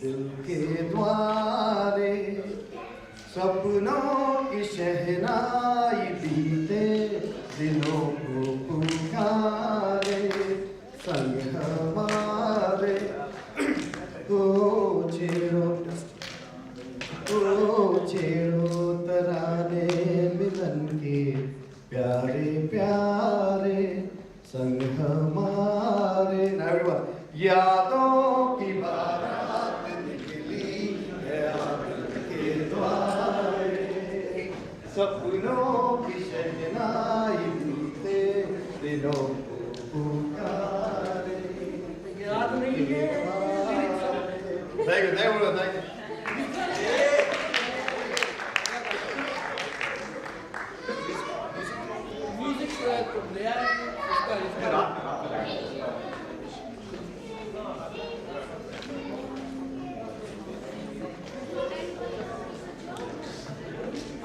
दिल के द्वारे सपनों की शहनाई बीते दिलों को पुकारे संग हमारे छेड़ो तराने मिलन के प्यारे प्यारे संग हमारे यादों की बारात निकली है आंगन के द्वारे सपनों की शहनाई बीते दिलों को पुकारे याद नहीं है। Thank you. Music from there.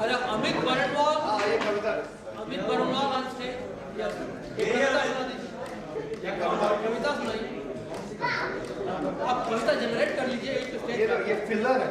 अरे अमित बरनवाल ये कविता अमित बरनवाल आज से कविता सुनाइए। आप कविता जनरेट कर लीजिए ये फिलर है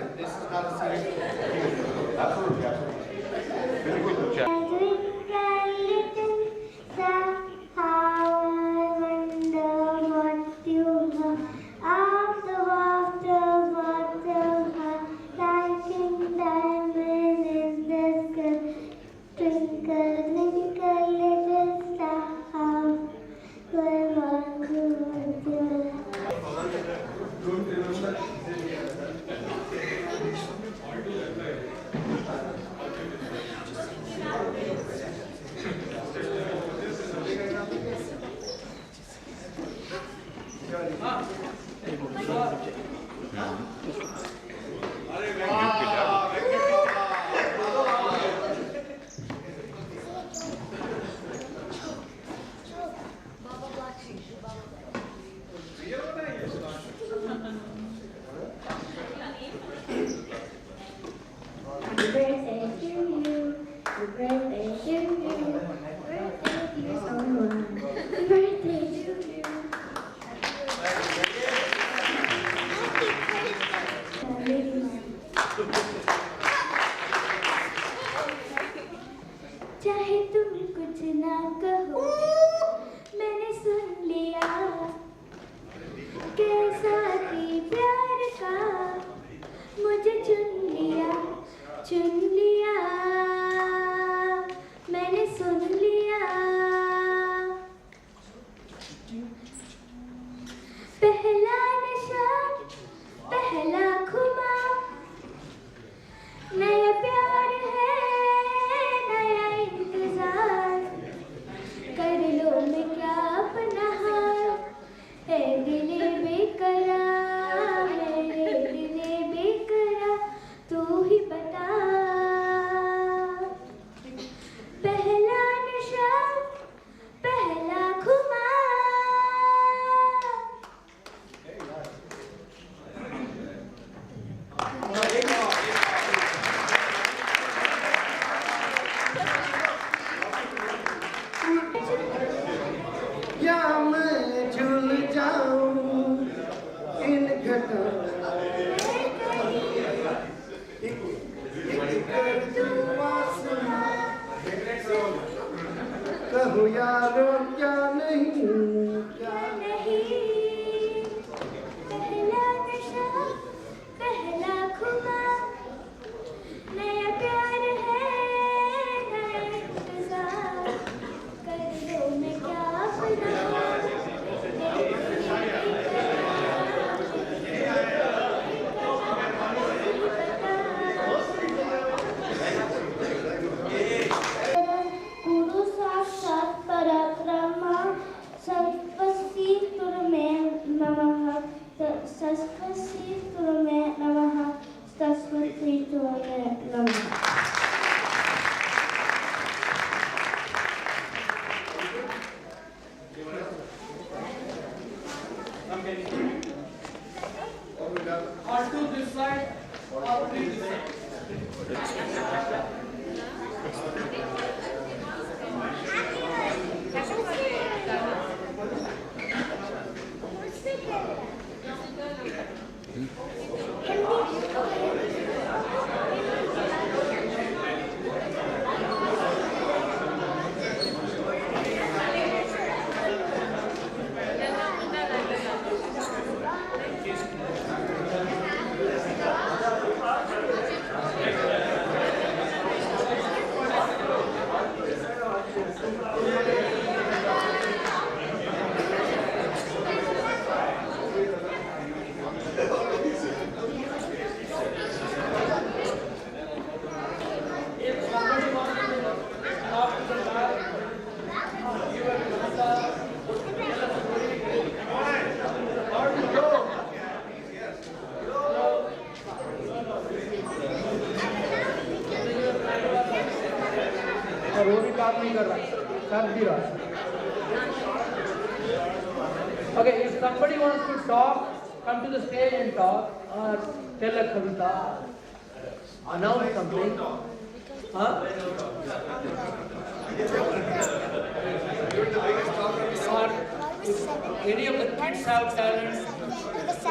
बिल्कुल चाहे तुम कुछ ना कहो मैंने सुन लिया कैसा थी प्यार का मुझे चुन लिया मैंने सुन लिया पहला नशा पहला खुमा नया प्यार है नया इंतजार कर लो मैं क्या अपना हाल है दिले बेकरार मेरे दिले बेकरार तू ही बता पहला नशा पहला खुमा या मैं झूल जाऊं इन घटों कहूँ यारों क्या नहीं पहला नशा पहला खुमा नया प्यार है नया इंतजार कर लो मैं क्या अपना गुरु साक्षात् पराक्रम सर्वस्वीतुर्मे नमः सर्वस्वीतुर्मे नमः सर्वस्वीतुर्मे नमः Or to this side, or to this side. और वो भी काम नहीं कर रहा, कर भी रहा. Okay, if somebody wants to talk, come to the stage and talk, or tell a kavita, announce something. Huh? Or if any of the kids have talent,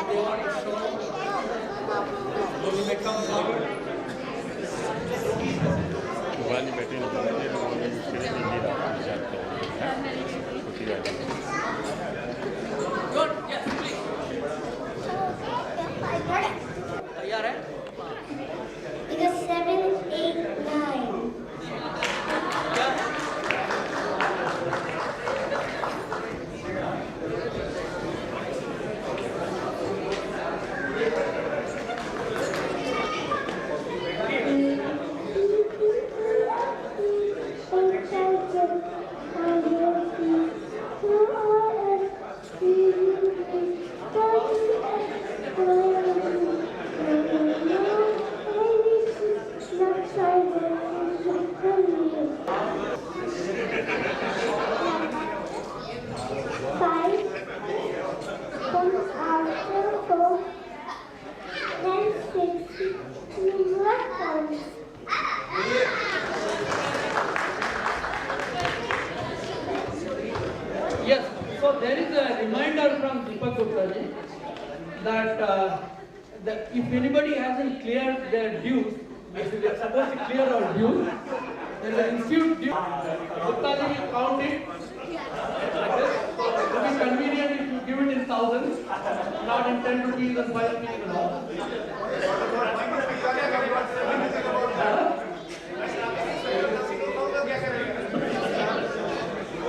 they want to show, you may come forward. पुरानी battery Good. Yes, please. तैयार है? Because 7, 8, 9. Yes, so there is a reminder from Deepak Gupta ji that, if anybody hasn't cleared their dues, if they are supposed to clear our dues, there is an institute due. Gupta ji will count it like this. It will be convenient if you give it in thousands, not in 10 rupees and 5 rupees and all.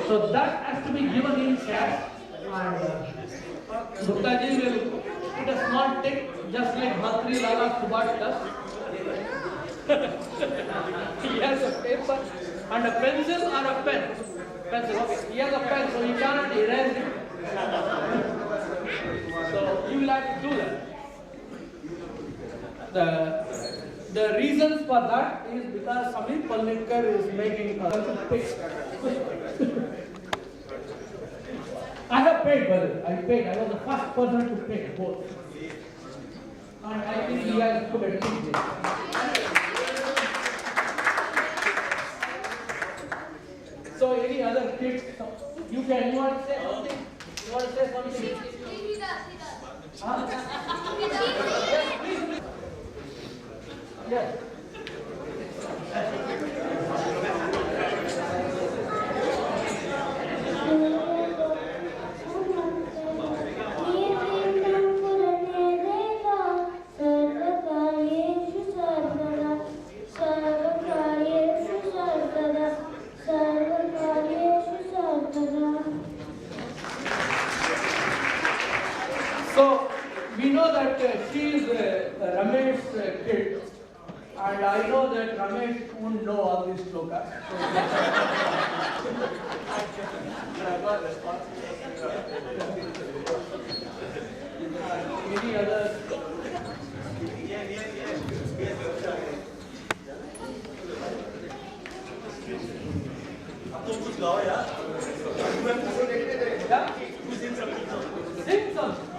So that has to be given in cash, and Gupta ji will put a small tick just like Bhatri Lala Subhash does. He has a paper and a pencil or a pen. Pencil, okay. He has a pen, so you cannot erase it. So you will have to do that. The reasons for that is because Samir Palnitkar is making a pick. I have paid, brother. I paid. I was the first person to pay both. And I think he has put a tick there. So any other tips? You want to say something? You want to say something? Huh? Yes, please. Yes. So we know that she is Ramesh's kid, and I know that Ramesh won't know all these slokas. Any other? Yeah? Sing something.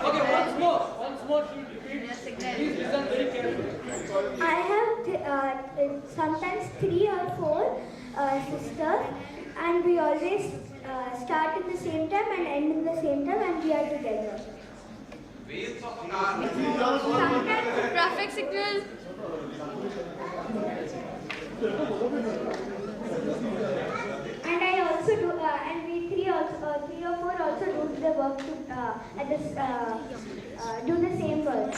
Okay, once more, she repeats. Please listen very carefully. I have sometimes 3 or 4 sisters, and we always start at the same time and end in the same time, and we are together. Sometimes traffic signal. And I also do, and we 3 or 4 also do the work to do the same work.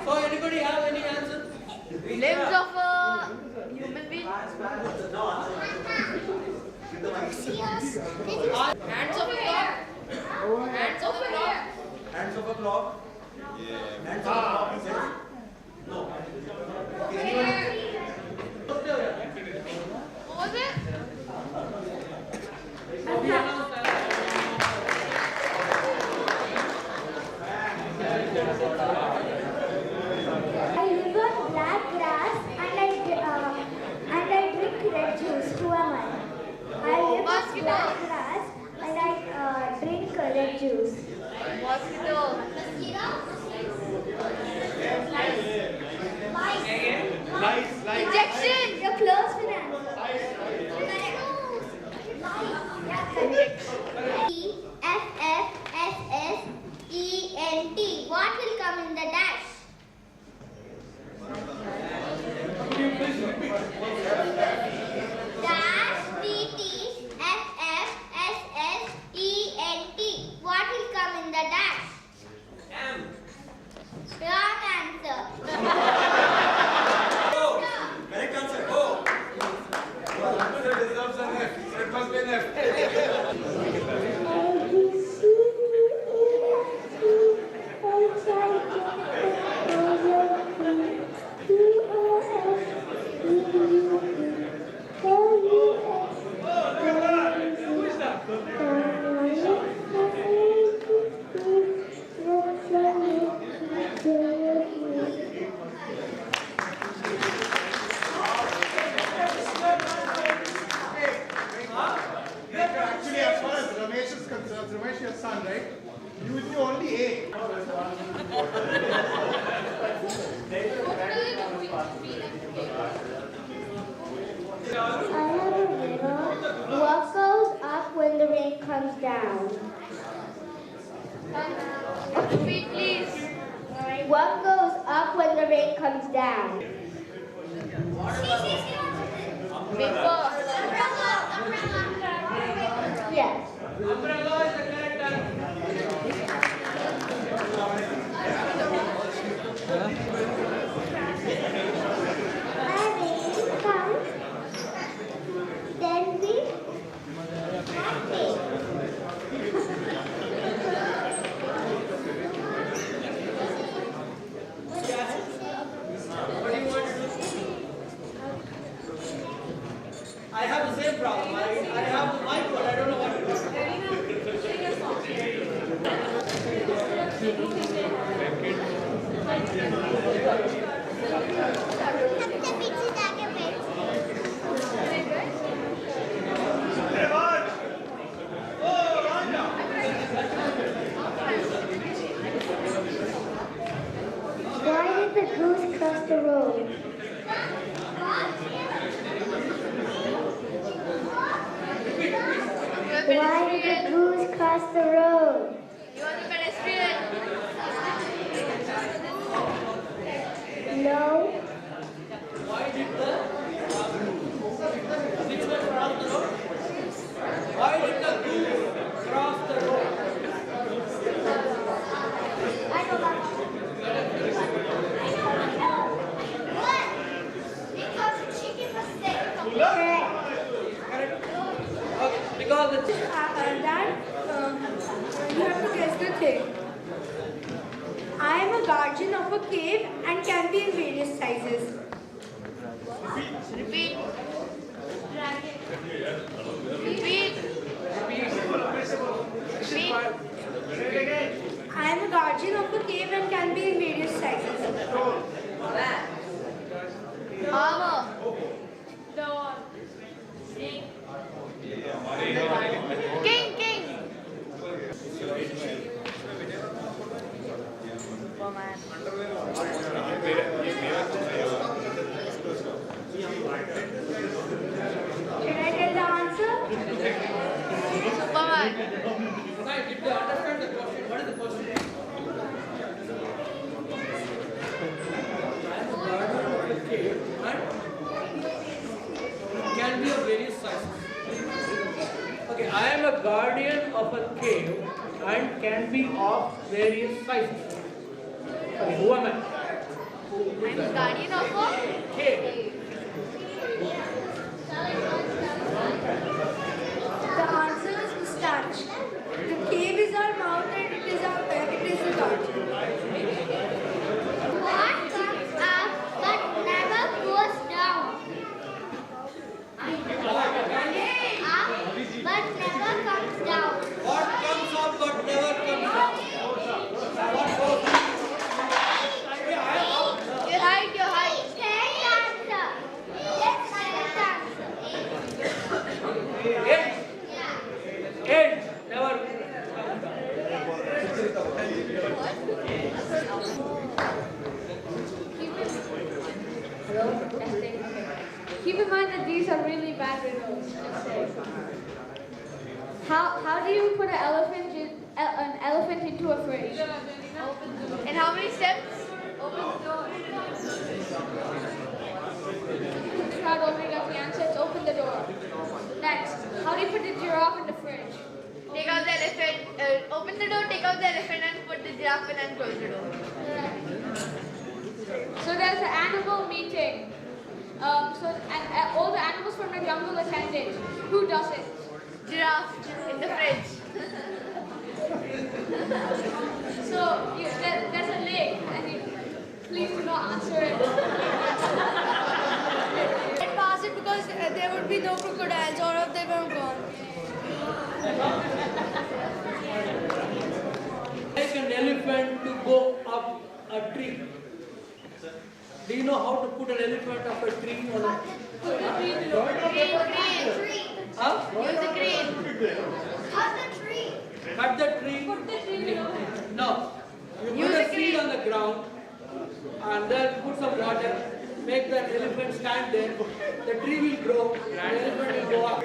So anybody have any answers? Limbs of a human being. Hands of a clock. Hands of a clock. Hands of a clock. Hands of a clock. He says. No. Okay, anyone? What was it? I live on black grass and I drink red juice. Who am I? I live on black grass and I drink red juice. Mosquito. Lice. Injection. You're close with that. EFFSSENT. What will come in the dash? Dash TTFFSSENT. What will come in the dash? Wrong answer. Correct answer. Go. Answer deserves an F. It must be an F. Actually, as far as Ramesh is concerned, Ramesh, your son, right? You will be only A. I have a riddle. What goes up when the rain comes down? Repeat, please. What goes up when the rain comes down? Paper. Yes. Umbrella is the correct answer. And rain comes, then we I have the same problem. I have the mic, but I don't know what to do. Why did the goose cross the road? Why did the goose cross the road? You are the pedestrian. No. Why did the which one cross the road? Why did the goose cross the road? I know that. Because chicken was sick. Correct. Okay, because the You have to guess the thing. I am a guardian of a cave and can be in various sizes. Repeat. Repeat. Repeat. I am a guardian of a cave and can be in various sizes. Armor. King. Can I tell the answer? Superman. Right, did they understand the question? What is the question? I am a gardener of a cave and can be of various sizes. Okay, I am a guardian of a cave and can be of various sizes. Okay, who am I? I'm a guardian of a cave. The answer is mustache. The cave is our mouth and it is the guardian. What comes up but never goes down? Up but never comes down. What comes up but never comes down? What goes? Your height, your height. Correct answer. Yes, correct answer. Age never. Keep in mind that these are really bad riddles. How do you put an elephant into a fridge? And how many steps? Open the door. It's not opening up the answer, it's open the door. Next, how do you put the giraffe in the fridge? Take out the elephant, open the door, take out the elephant and put the giraffe in and close the door. So there's an animal meeting. And all the animals from the jungle attended. Who does it? Giraffe in the fridge. So there's a lake, and please do not answer it. I'd pass it because there would be no crocodiles, all of them are gone. Make an elephant to go up a tree. Do you know how to put an elephant up a tree? Or not? Green. Huh? Use the green. Cut the tree. Cut the tree. Put the tree below. No. You Use put the a seed green. on the ground and then put some water. Make that elephant stand there. The tree will grow. The elephant will go up.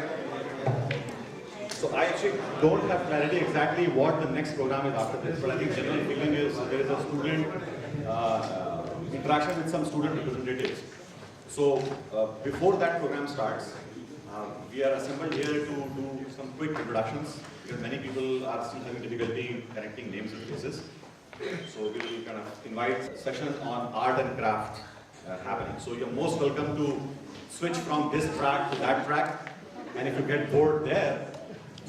So I actually don't have clarity exactly what the next program is after this, but I think general feeling is there is a student interaction with some student representatives. So before that program starts, we are assembled here to do some quick introductions because many people are still having difficulty connecting names and faces. So we will kind of invite sessions on art and craft happening. So you're most welcome to switch from this track to that track, and if you get bored there,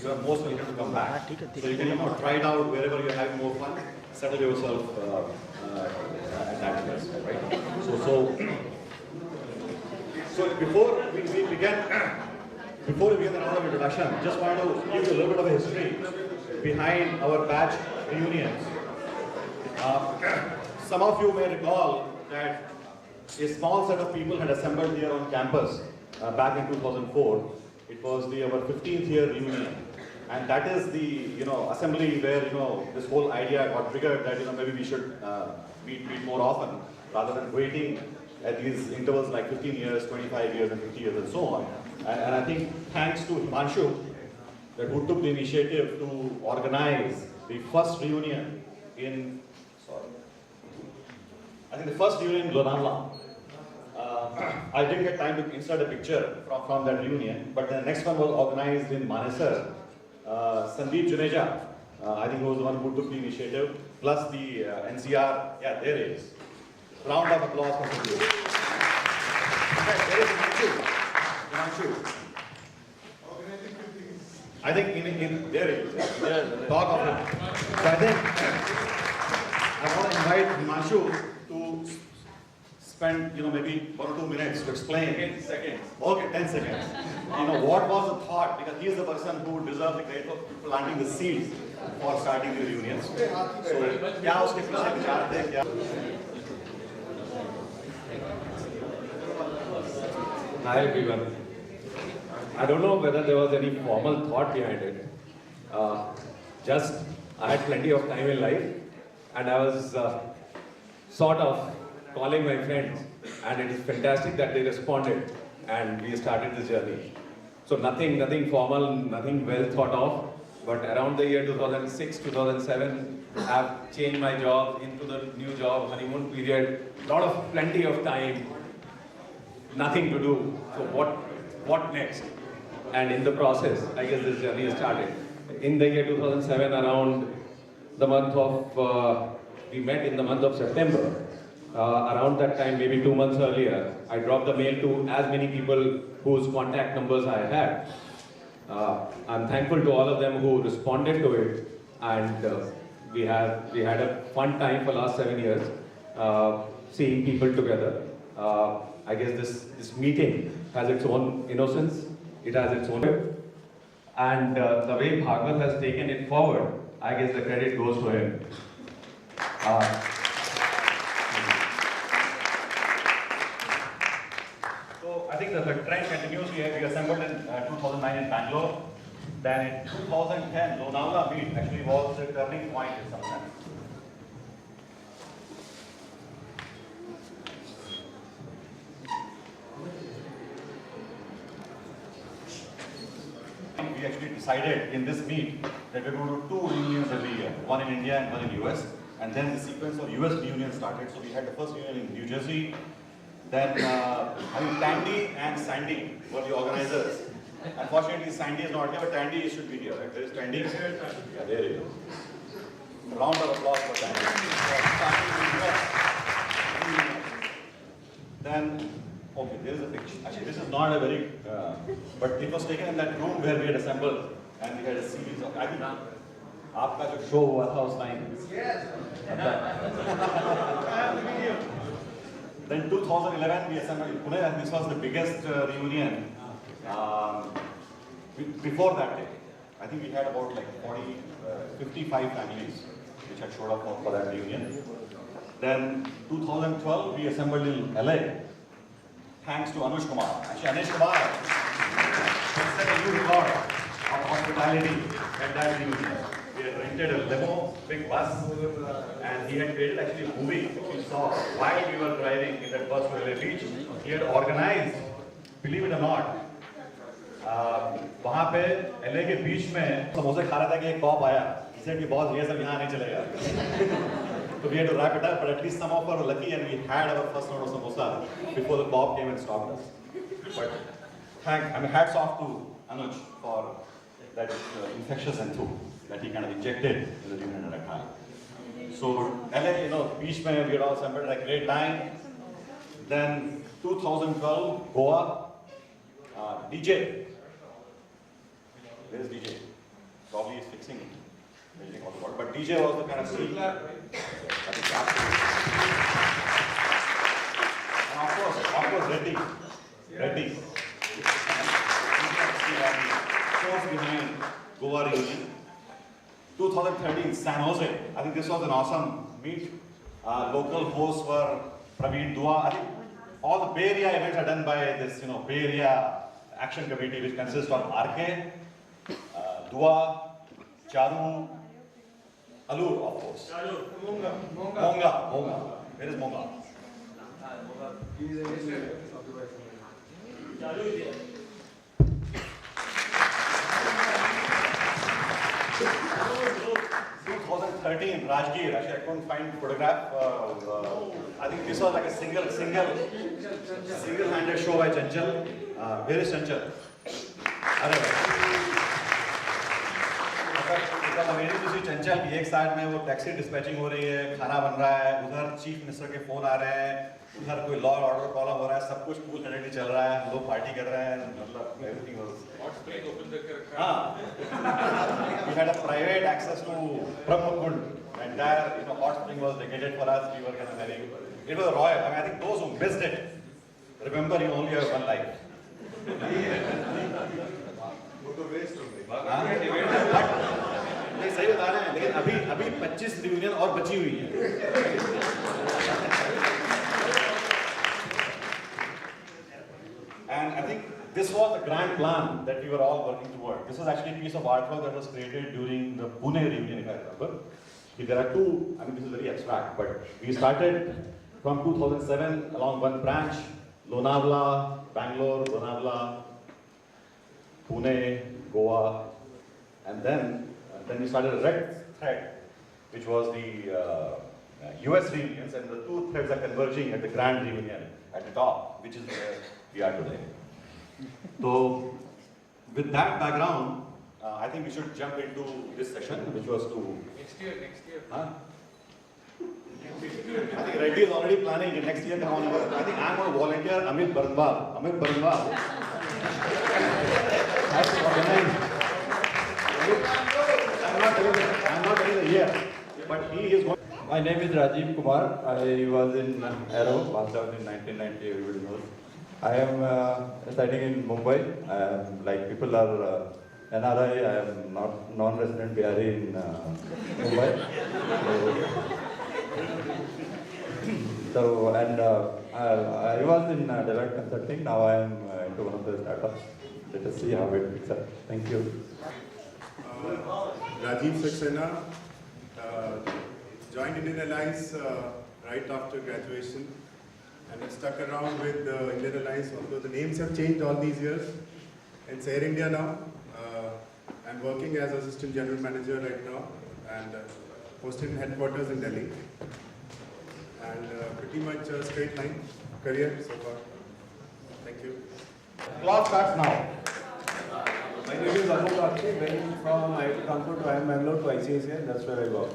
you are most welcome to come back. So you can try it out wherever you're having more fun. Settle yourself at that place, right? So before we begin the round of introduction, just want to give you a little bit of a history behind our batch reunions. Some of you may recall that a small set of people had assembled here on campus back in 2004. It was our 15th year reunion, and that is the assembly where this whole idea got triggered that maybe we should meet more often rather than waiting at these intervals like 15 years, 25 years, and 50 years, and so on. And I think thanks to Himanshu, who took the initiative to organize the first reunion in Lonavala. I didn't get time to insert a picture from that reunion, but the next one was organized in Manesar. Sandeep Juneja, I think he was the one who took the initiative, plus the NCR, yeah, there it is. Round of applause for Sandeep. Okay, there is Himanshu. I think in there it is. Talk of him. So I think I want to invite Himanshu to spend maybe 1 or 2 minutes to explain. 10 seconds. Okay, 10 seconds. What was the thought? Because he is the person who deserves the credit for planting the seeds for starting the reunions. So, क्या उसके पीछे विचार थे क्या? Hi everyone. I don't know whether there was any formal thought behind it. Just I had plenty of time in life, and I was sort of calling my friends, and it is fantastic that they responded, and we started this journey. So nothing formal, nothing well thought of, but around the year 2006, 2007, I've changed my job into the new job, honeymoon period, plenty of time, nothing to do. So what next? And in the process, I guess this journey started. In the year 2007, around the month of, we met in the month of September. around that time, maybe 2 months earlier, I dropped the mail to as many people whose contact numbers I had. I'm thankful to all of them who responded to it, and we had a fun time for last 7 years, seeing people together. I guess this meeting has its own innocence, it has its own, and the way Bhagwat has taken it forward, I guess the credit goes to him. So I think that the trend continues. We assembled in 2009 in Bangalore. Then in 2010, Lonavala meet actually was the turning point in some sense. We actually decided in this meet that we're going to do 2 reunions every year, one in India and one in US. And then the sequence of US reunions started. So we had the first reunion in New Jersey. Then I think Tandy and Sandy were the organizers. Unfortunately, Sandy is not here, but Tandy should be here. Right? There is Tandy. Yeah, there he is. Round of applause for Tandy. Then, okay, there is a picture. Actually, this is not a very, but it was taken in that room where we had assembled, and we had a series of. I think, आपका जो show हुआ था उस time. Yes. Then 2011 we assembled in Pune, and this was the biggest reunion. Before that day, I think we had about like 55 families which had showed up for that reunion. Then 2012 we assembled in LA, thanks to Anush Kumar. Actually, Anush Kumar set a new record of hospitality at that reunion. We had rented a limo, big bus, and he had created actually a movie which we saw while we were driving in that bus to LA Beach. He had organized, believe it or not, वहाँ पे LA के बीच में समोसे खा रहा था कि एक कॉप आया. He said कि बॉस ये सब यहाँ नहीं चलेगा. So we had to wrap it up, but at least some of us were lucky and we had our first round of samosa before the cop came and stopped us. But hats off to Anuj for that infectious enthusiasm that he kind of injected in the reunion at that time. So LA, beach mein we had all assembled at a great time. Then 2012, Goa, DJ. Where is DJ? Probably is fixing it. But DJ was the kind of scene. And of course, Reddy. Force behind Goa reunion. 2013, San Jose. I think this was an awesome meet. Local hosts were Praveen Dua. I think all the Bay Area events are done by this, Bay Area Action Committee, which consists of RK, Dua, Charu, Alur, of course. Monga. Where is Monga? He is Charu is here. 2013, Rajgir. Actually, I couldn't find photograph. I think this was like a single-handed show by Chanchal. Where is Chanchal? Amazing to see Chanchal की एक side में वो taxi dispatching हो रही है, खाना बन रहा है, उधर चीफ मिनिस्टर के फोन आ रहे हैं, उधर कोई लॉ ऑर्डर कॉलम हो रहा है, सब कुछ कूल हैंडेडली चल रहा है, लोग पार्टी कर रहे हैं, मतलब everything was hot spring open करके रखा है. हां, we had a private access to Brahmakund, entire hot spring was dedicated for us. We were kind of very, it was royal. I think those who missed it, remember you only have one life. वो तो waste हो गई. नहीं, सही बता रहे हैं, लेकिन अभी 25 रियूनियन और बची हुई है. And I think this was the grand plan that we were all working toward. This was actually a piece of artwork that was created during the Pune reunion, if I remember. There are two, this is very abstract, but we started from 2007 along one branch, Lonavala, Bangalore, Lonavala, Pune, Goa, and then we started a red thread, which was the US reunions, and the two threads are converging at the grand reunion at the top, which is where we are today. So, with that background, I think we should jump into this session, which was to... Next year. Huh? I think Reddy is already planning next year. I think I'm going to volunteer Amit Barnwal. Amit Barnwal. I'm not telling the year, but he is going. My name is Rajiv Kumar. I was in Aero, passed out in 1990, everybody knows. I am residing in Mumbai. Like people are NRI, I am not non-resident Bihari in Mumbai. I was in Deloitte Consulting. Now I am into one of the startups. Let us see how it picks up. Thank you. Rajiv Saxena, joined Indian Airlines right after graduation and have stuck around with Indian Airlines, although the names have changed all these years. It's Air India now. I'm working as Assistant General Manager right now and posted in headquarters in Delhi. And pretty much a straight line career so far. Thank you. Clock starts now. My name is Anup Bakshi. Went from IIT Kanpur to IIM Bangalore to ICICI. That's where I work.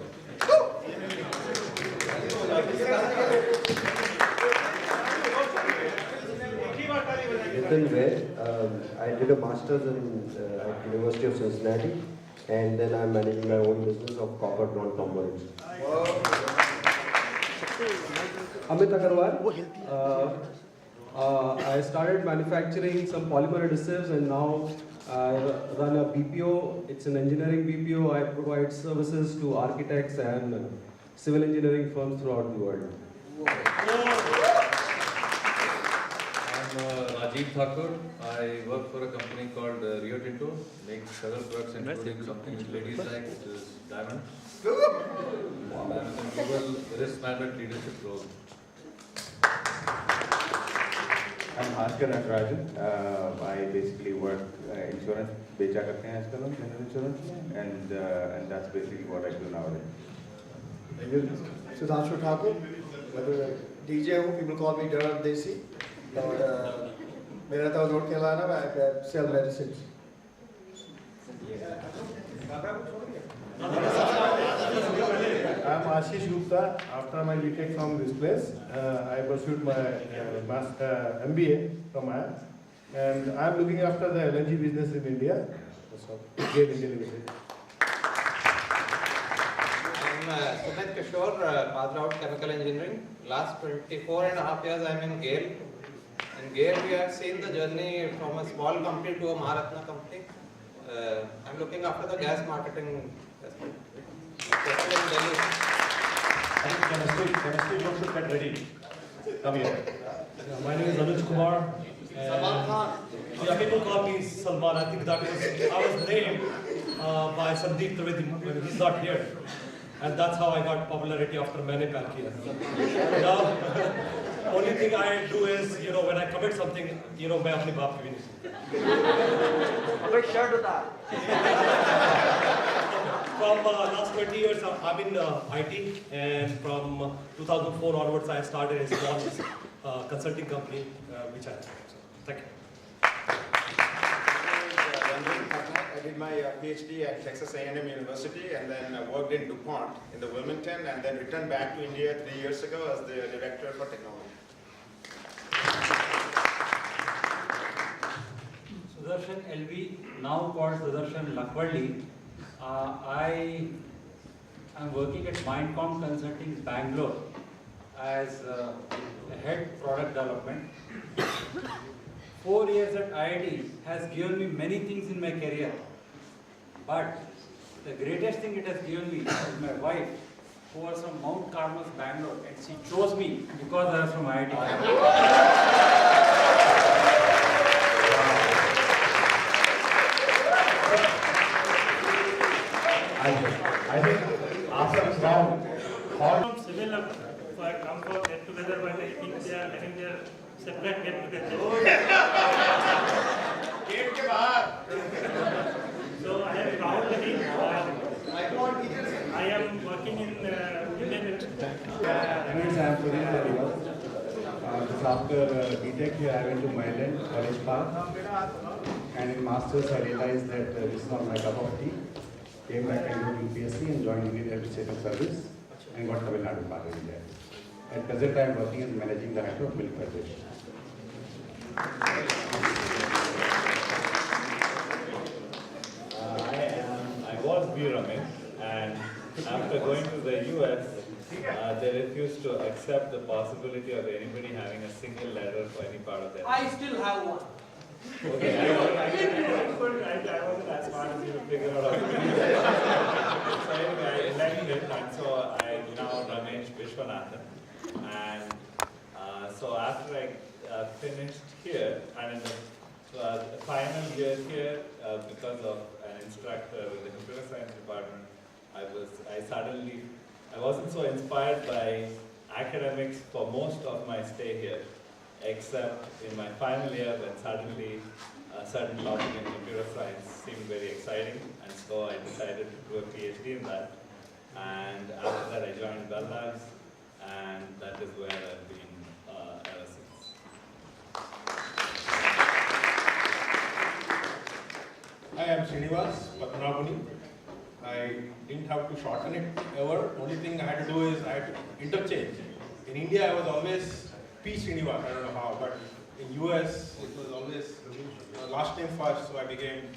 I did a master's at University of Cincinnati, and then I'm managing my own business of copper non-components. Amit Agarwal. I started manufacturing some polymer adhesives, and now I run a BPO. It's an engineering BPO. I provide services to architects and civil engineering firms throughout the world. I'm Rajiv Thakur. I work for a company called Rio Tinto. Makes several products, including something which ladies like, which is diamond. I'm in the global risk management leadership role. I'm Bhaskar Natarajan. I basically work insurance, becha karte hain aajkal hum general insurance, and that's basically what I do nowadays. Sudhanshu Thakur, DJ हूँ, people call me Dara Desi, और मैं रहता हूँ road के अलावा I sell medicines. I'm Ashish Gupta. After my BTech from this place, I pursued my MBA from IIM, and I'm looking after the LNG business in India. So, GAIL India Limited. I'm Sumit Kishore, passed out chemical engineering. Last 24.5 years I'm in GAIL. In GAIL we have seen the journey from a small company to a Maharatna company. I'm looking after the gas marketing. Chemistry looks should get ready. Come here. My name is Anuj Kumar. Salman Khan. Yeah, people call me Salman. I think that is, I was named by Sandeep Trivedi. He's not here. And that's how I got popularity after Maine Pyar Kiya. Now, only thing I do is, when I commit something, मैं अपने बाप की भी नहीं सुनता. shirt From last 20 years, I'm in IT, and from 2004 onwards, I started a small consulting company, which I have. So, thank you. I did my PhD at Texas A&M University, and then worked in DuPont in the Wilmington, and then returned back to India 3 years ago as the director for technology. Sudarshan LV, now called Sudarshan Lakwalli. I am working at Mindcom Consulting Bangalore as head product development. 4 years at IIT has given me many things in my career, but the greatest thing it has given me is my wife, who was from Mount Carmel, Bangalore, and she chose me because I was from IIT. I think after this round, From similar, so I come for get together, but I think they are having their separate get together. So I am proud that I am working in Indian. Anyways, I am Purina Ariwal. Just after BTech, I went to Maryland College Park, and in Masters, I realized that this is not my cup of tea. Came back and did UPSC and joined Indian Administrative Service. and got Tamil Nadu part in there. At present, I am working as managing director of Milk Federation. I was Ramesh, and after going to the US, they refused to accept the possibility of anybody having a single letter for any part of their life. I still have one. Okay, I wasn't as smart as you to figure out how to do that. So anyway, I elected it, and so I now Ramesh Vishwanathan. And so after I finished here, and in the final year here, because of an instructor with the computer science department, I wasn't so inspired by academics for most of my stay here, except in my final year when suddenly a certain topic in computer science seemed very exciting, and so I decided to do a PhD in that. And after that I joined Bell Labs, and that is where I've been ever since. I am Srinivas Patnabuni. I didn't have to shorten it ever. Only thing I had to do is I had to interchange. In India I was always P. Srinivas, I don't know how, but in US it was always last name first, so I became,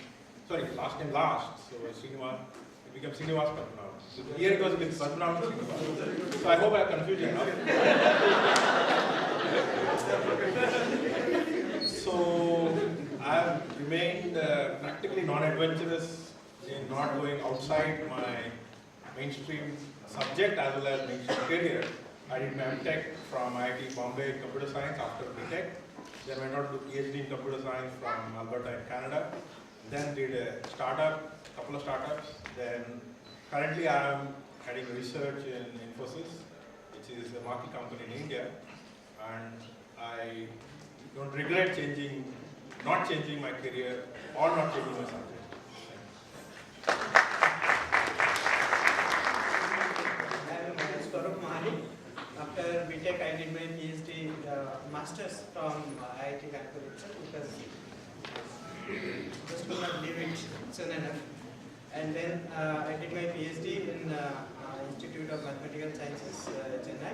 last name last, so Srinivas, it became Srinivas Patnabuni. So here it was with Patnabuni Srinivas. So I hope I confused you enough. So I have remained practically non-adventurous in not going outside my mainstream subject as well as mainstream career. I did my MTech from IIT Bombay in computer science after BTech. Then went on to PhD in computer science from Alberta in Canada. Then did a couple of startups. Then currently I am heading research in Infosys, which is a market company in India. And I don't regret not changing my career or not changing my subject. After BTech, I did my PhD Masters from IIT Kanpur itself because just could not leave it soon enough. And then I did my PhD in Institute of Mathematical Sciences, Chennai.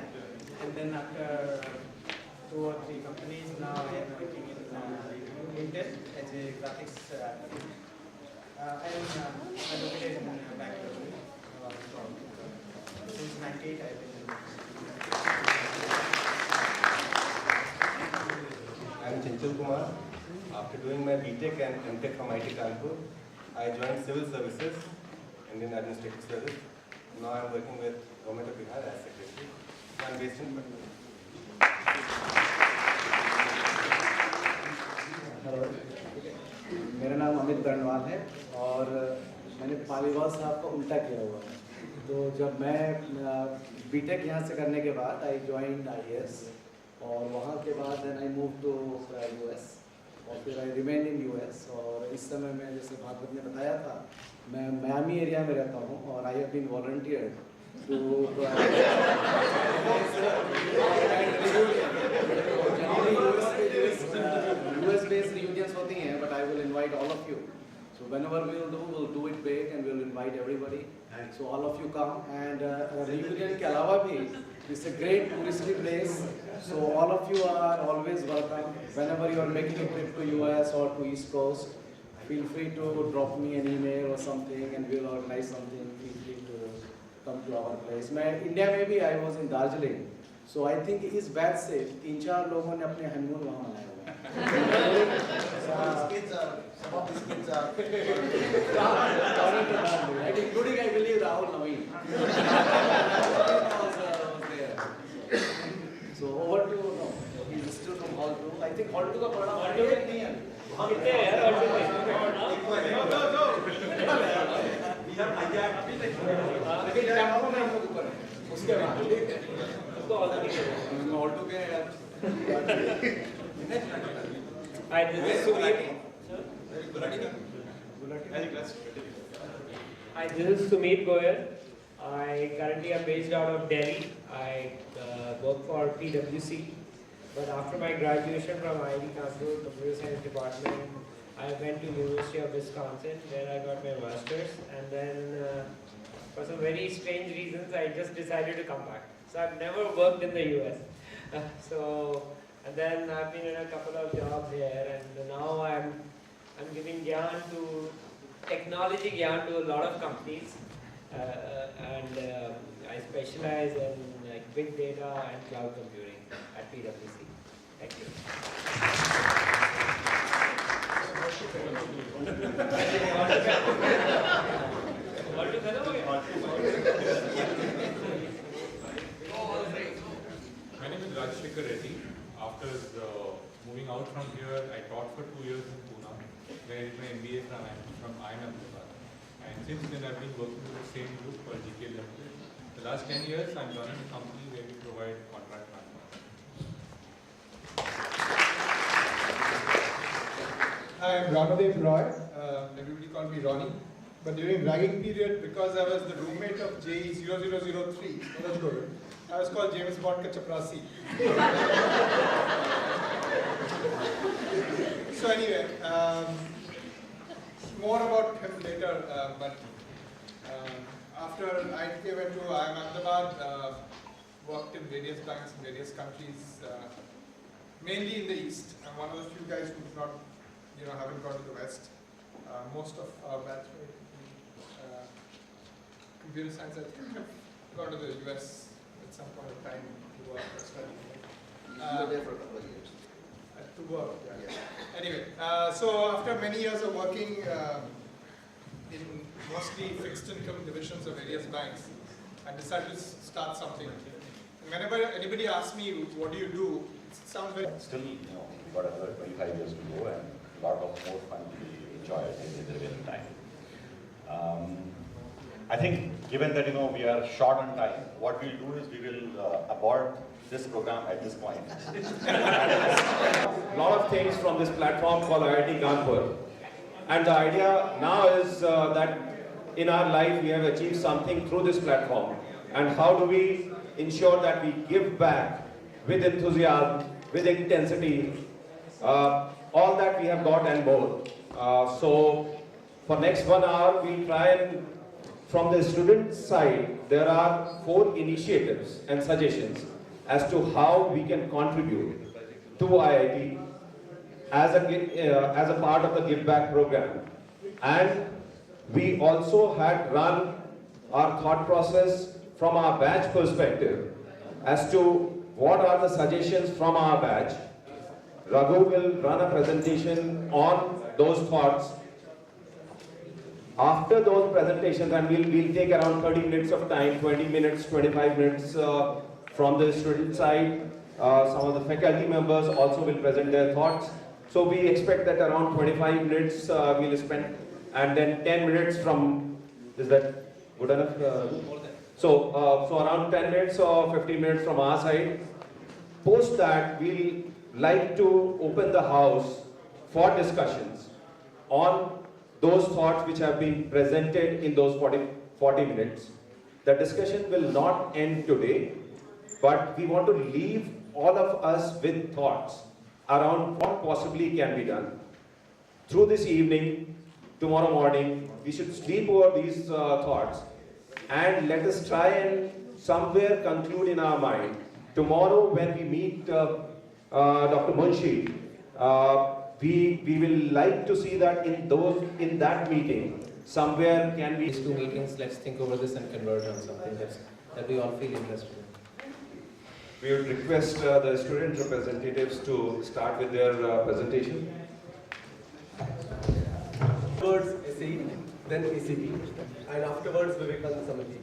And then after 2 or 3 companies, now I am working in Intel as a graphics. I am located in Bangalore. Since 1998, I have been. I am Chinchal Kumar. After doing my BTech and MTech from IIT Kanpur, I joined civil services, Indian Administrative Service. Now I am working with Government of Bihar as secretary. I am based in Patna. मेरा नाम अमित बर्नवाल है और मैंने पालीवाल साहब का उल्टा किया हुआ है। तो जब मैं बीटेक यहाँ से करने के बाद आई ज्वाइंड IAS और वहाँ के बाद then I move to US और फिर आई रिमेन इन US और इस समय मैं जैसे भागवत ने बताया था मैं मियामी एरिया में रहता हूँ और I have been volunteered to US based reunions होती हैं but I will invite all of you. So whenever we'll do it big and we'll invite everybody. So all of you come and reunion के अलावा भी it's a great touristy place. So all of you are always welcome. Whenever you are making a trip to US or to East Coast, feel free to drop me an email or something and we'll organize something. Feel free to come to our place. मैं India में भी I was in Darjeeling. So I think इस batch से 3-4 लोगों ने अपने honeymoon वहाँ मनाया हुआ है। Some of these kids are including I believe Rahul Naveen. So over to he's still from Hall 2. I think Hall 2 का पढ़ा Hall 2 नहीं है। कितने हैं यार Hall 2 में? लेकिन कैमरा में हम लोग ऊपर हैं। उसके बाद उसको Hall 2 के Hall 2 के यार। Hi, this is Sumeet. Hi, this is Sumeet Goyal. I currently am based out of Delhi. I work for PwC. But after my graduation from IIT Kanpur Computer Science Department, I went to University of Wisconsin where I got my master's. And then for some very strange reasons, I just decided to come back. So I've never worked in the US. And then I've been in a couple of jobs here, and now I'm giving technology gyan to a lot of companies, and I specialize in big data and cloud computing at PwC. Thank you. My name is Rajshekar Reddy. After moving out from here, I taught for 2 years in Pune, where I did my MBA from IIT. And since then, I've been working with the same group called GK Limited. The last 10 years, I'm running a company where we provide contract management. I'm Ramadev Roy. Everybody called me Ronnie. But during ragging period, because I was the roommate of JE 0003, I was called James Bond Ka Chaprasi. So anyway, more about him later. But after IIT, went to IIM Ahmedabad, worked in various banks in various countries, mainly in the East. I'm one of the few guys who's not, haven't gone to the West. Most of our batch were computer science. I think have gone to the US at some point of time to work or study. You were there for a couple of years. To work, yeah. Anyway, so after many years of working in mostly fixed income divisions of various banks, I decided to start something. And whenever anybody asks me, what do you do? It sounds very... Still, we've got another 25 years to go and a lot of more fun to be enjoyed in the remaining time. I think, given that we are short on time, what we'll do is we will abort this program at this point. A lot of things from this platform called IIT Kanpur. And the idea now is that in our life we have achieved something through this platform. And how do we ensure that we give back with enthusiasm, with intensity, all that we have got and more. So for next 1 hour, we'll try and, from the student side, there are 4 initiatives and suggestions as to how we can contribute to IIT as a part of the Give Back program. And we also had run our thought process from our batch perspective as to what are the suggestions from our batch. Raghu will run a presentation on those thoughts. After those presentations, and we'll take around 30 minutes of time, 20 minutes, 25 minutes from the student side. Some of the faculty members also will present their thoughts. So we expect that around 25 minutes we'll spend, and then 10 minutes from, is that good enough? So around 10 minutes or 15 minutes from our side. Post that, we'll like to open the house for discussions on those thoughts which have been presented in those 40 minutes. The discussion will not end today, but we want to leave all of us with thoughts around what possibly can be done. Through this evening, tomorrow morning, we should sleep over these thoughts and let us try and somewhere conclude in our mind. Tomorrow when we meet Dr. Munshi, we will like to see that in that meeting, somewhere can we... These 2 meetings, let's think over this and converge on something that we all feel interested in. We would request the student representatives to start with their presentation. Afterwards, SE, then ACP, and afterwards Vivekananda Samiti.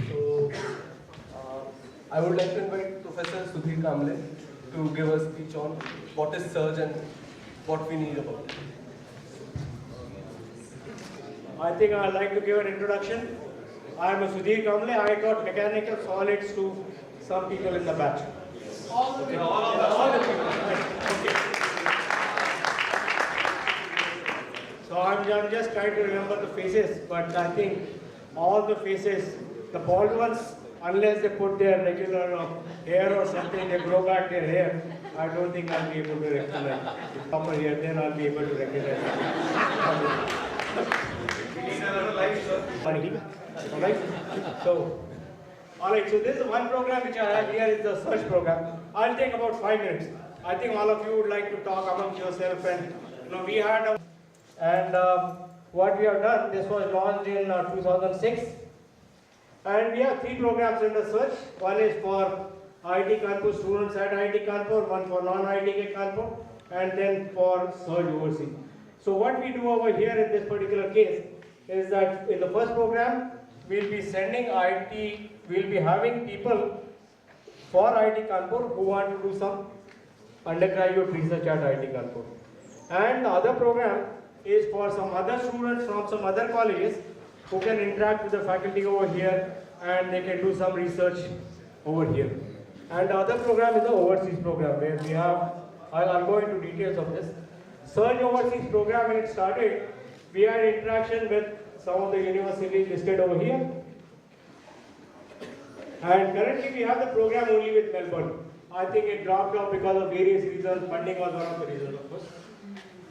So, I would like to invite Professor Sudhir Kamble to give a speech on what is surge and what we need about it. I think I'd like to give an introduction. I am Sudhir Kamble. I taught mechanical solids to some people in the batch. All the people. All the people. Okay. So I'm just trying to remember the faces, but I think all the faces, the bald ones, unless they put their regular hair or something, they grow back their hair, I don't think I'll be able to recognize. Proper here, then I'll be able to recognize. Alright, so this is one program which I have here is the search program. I'll take about 5 minutes. I think all of you would like to talk amongst yourself, and we had what we have done, this was launched in 2006, and we have 3 programs in the search. One is for IIT Kanpur students at IIT Kanpur, one for non-IIT Kanpur, and then for search overseas. So what we do over here in this particular case is that in the first program, we'll be sending IIT, we'll be having people for IIT Kanpur who want to do some undergraduate research at IIT Kanpur. And the other program is for some other students from some other colleges who can interact with the faculty over here and they can do some research over here. And the other program is the overseas program where we have, I'll go into details of this. Search overseas program, when it started, we had interaction with some of the universities listed over here. And currently we have the program only with Melbourne. I think it dropped off because of various reasons. Funding was one of the reasons, of course.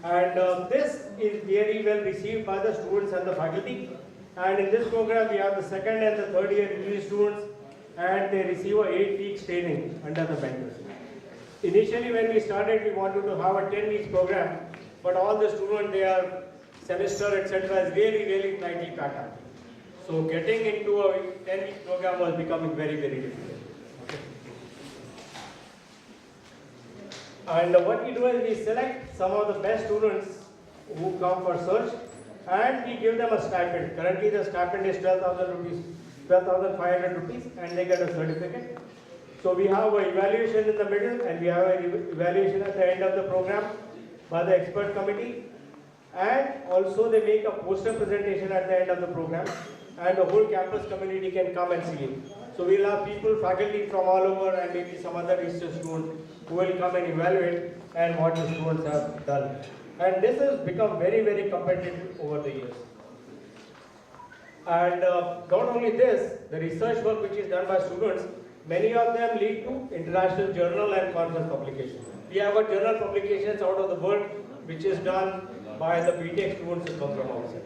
And this is very well received by the students and the faculty. And in this program, we have the second and the third year degree students, and they receive a 8 weeks training under the mentors. Initially, when we started, we wanted to have a 10 weeks program, but all the students, their semester, etc., is really tightly packed up. So getting into a 10 week program was becoming very difficult. And what we do is we select some of the best students who come for search, and we give them a stipend. Currently the stipend is 12,000 rupees, 12,500 rupees, and they get a certificate. So we have an evaluation in the middle, and we have an evaluation at the end of the program by the expert committee, and also they make a poster presentation at the end of the program, and the whole campus community can come and see it. So we'll have people, faculty from all over, and maybe some other research students who will come and evaluate and what the students have done. And this has become very competitive over the years. And not only this, the research work which is done by students, many of them lead to international journal and conference publications. We have a journal publications out of the world which is done by the BTech students who come from outside.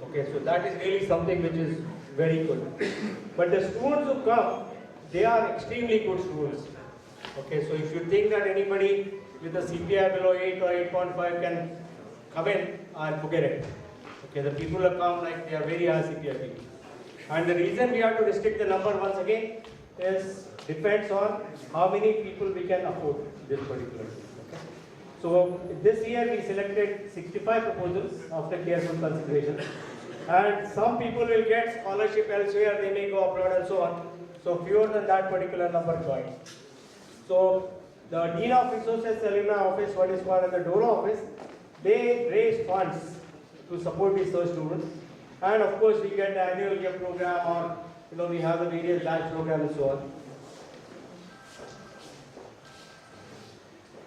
Okay, so that is really something which is very good. But the students who come, they are extremely good students. Okay, so if you think that anybody with a CPI below 8 or 8.5 can come in, and forget it. Okay, the people who come, like, they are very high CPI people. And the reason we have to restrict the number once again is depends on how many people we can afford this particular. Okay. So this year we selected 65 proposals after careful consideration. And some people will get scholarship elsewhere, they may go abroad and so on. So fewer than that particular number joined. So the Dean of Resources Alumni Office, what is called as the DORA office, they raise funds to support research students. And of course we get the annual gift program, or we have the various batch programs and so on.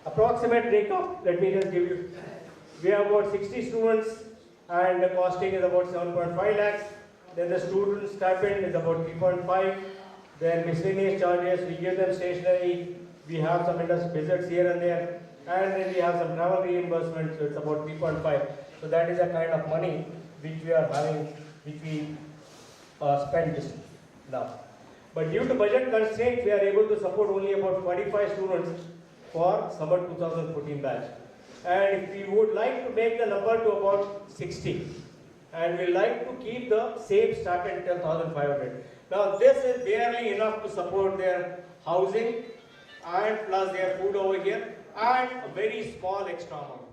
Approximate breakup, let me just give you. We have about 60 students, and the costing is about 7.5 lakhs. Then the student stipend is about 3.5. Then miscellaneous charges, we give them stationery, we have some industry visits here and there, and then we have some travel reimbursement, so it's about 3.5. So that is a kind of money which we are having, which we spend this now. But due to budget constraints, we are able to support only about 45 students for summer 2014 batch. And if we would like to make the number to about 60, and we like to keep the same stipend 10,500. Now this is barely enough to support their housing and plus their food over here and a very small extra amount.